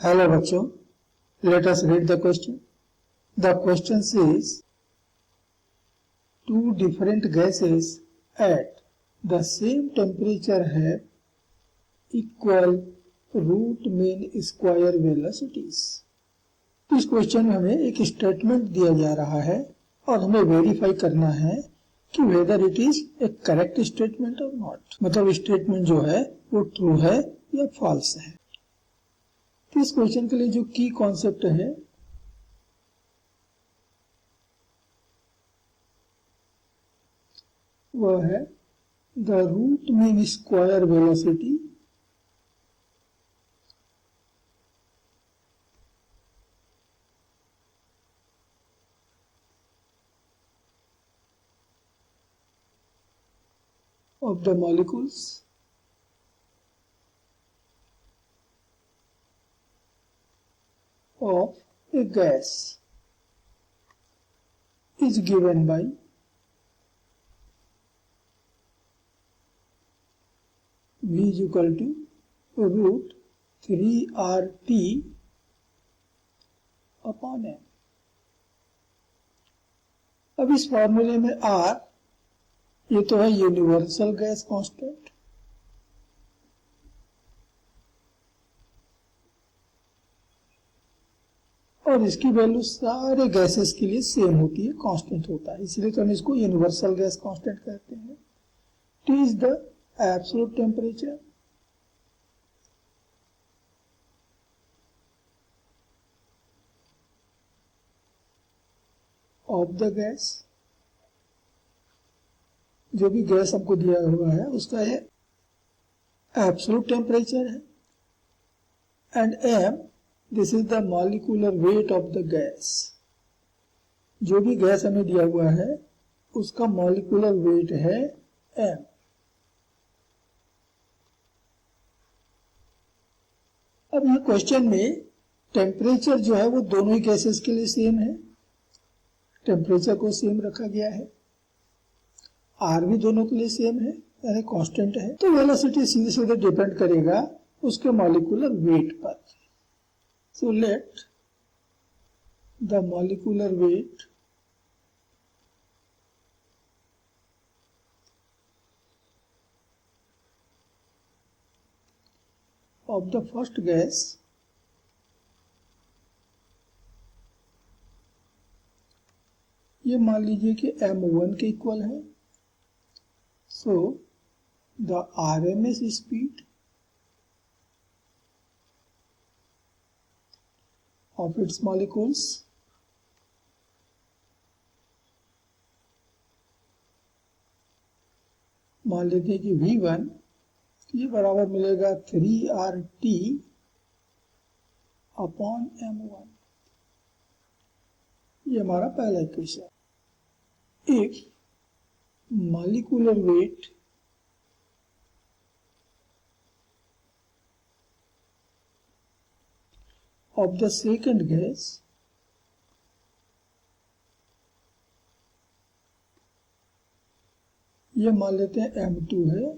Hello बच्चों, let us read the question. The question says, two different gases at the same temperature have equal root mean square velocities. इस question में हमें एक statement दिया जा रहा है और हमें वेरीफाई करना है कि whether it is A correct statement और नॉट, मतलब स्टेटमेंट जो है वो ट्रू है या फॉल्स है। तो इस क्वेश्चन के लिए जो की कॉन्सेप्ट है वह है the root mean square velocity of the molecules of a gas is given by V is equal to root 3RT upon M। अब इस फॉर्मूले में R ये तो है यूनिवर्सल गैस कांस्टेंट, और इसकी वैल्यू सारे गैसेस के लिए सेम होती है, कांस्टेंट होता है, इसलिए तो हम इसको यूनिवर्सल गैस कांस्टेंट कहते हैं। T is the absolute temperature of the gas, जो भी गैस हमको दिया हुआ है उसका ये एब्सोल्यूट टेम्परेचर है, and m this is the molecular weight of the gas, जो भी गैस हमें दिया हुआ है उसका मॉलिक्यूलर वेट है m। अब ये क्वेश्चन में टेम्परेचर जो है वो दोनों ही गैसेस के लिए सेम है, टेम्परेचर को सेम रखा गया है, आर भी दोनों के लिए सेम है यानी कांस्टेंट है, तो वेलोसिटी सीधे सीधे डिपेंड करेगा उसके मॉलिक्यूलर वेट पर। So let the molecular weight of the first gas ये मान लीजिए कि m1 के इक्वल है। So the RMS speed of its molecules मान लेते हैं कि V1 ये बराबर मिलेगा 3RT अपॉन M1, ये हमारा पहला equation. If molecular weight of the second gas ये मान लेते हैं M2 है,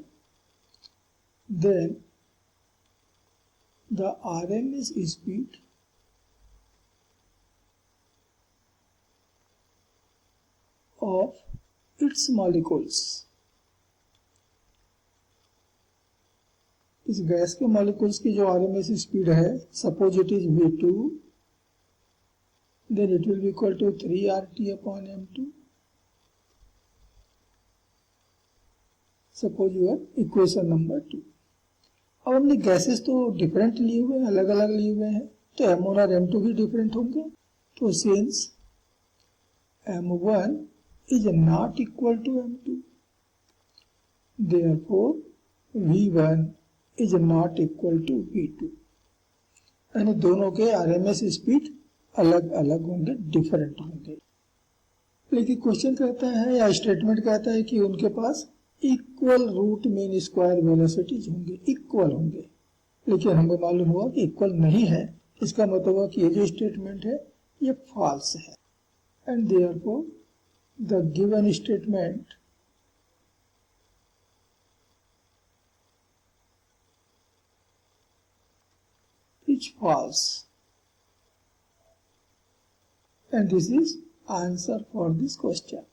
then the RMS speed of its molecules, इस गैस के मॉलिक्यूल्स की जो आरएमएस स्पीड है, suppose it is V2, then it will be equal to 3RT upon M2। Suppose your equation number 2। अब हमने गैसेस तो डिफरेंट लिए हुए हैं, अलग अलग लिए हुए हैं, तो M1 और M2 भी डिफरेंट होंगे, तो since M1 is not equal to M2, therefore V1 is not equal to V2, यानी दोनों के आरएमएस स्पीड अलग अलग होंगे, डिफरेंट होंगे। लेकिन क्वेश्चन कहता है या स्टेटमेंट कहता है कि उनके पास equal root mean square velocities होंगे, इक्वल होंगे, लेकिन हमें मालूम हुआ कि इक्वल नहीं है, इसका मतलब हुआ कि ये जो स्टेटमेंट है ये फॉल्स है, and therefore the given statement is false. And this is answer for this question.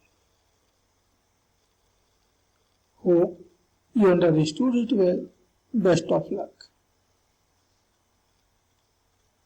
Hope you understood it well. Best of luck.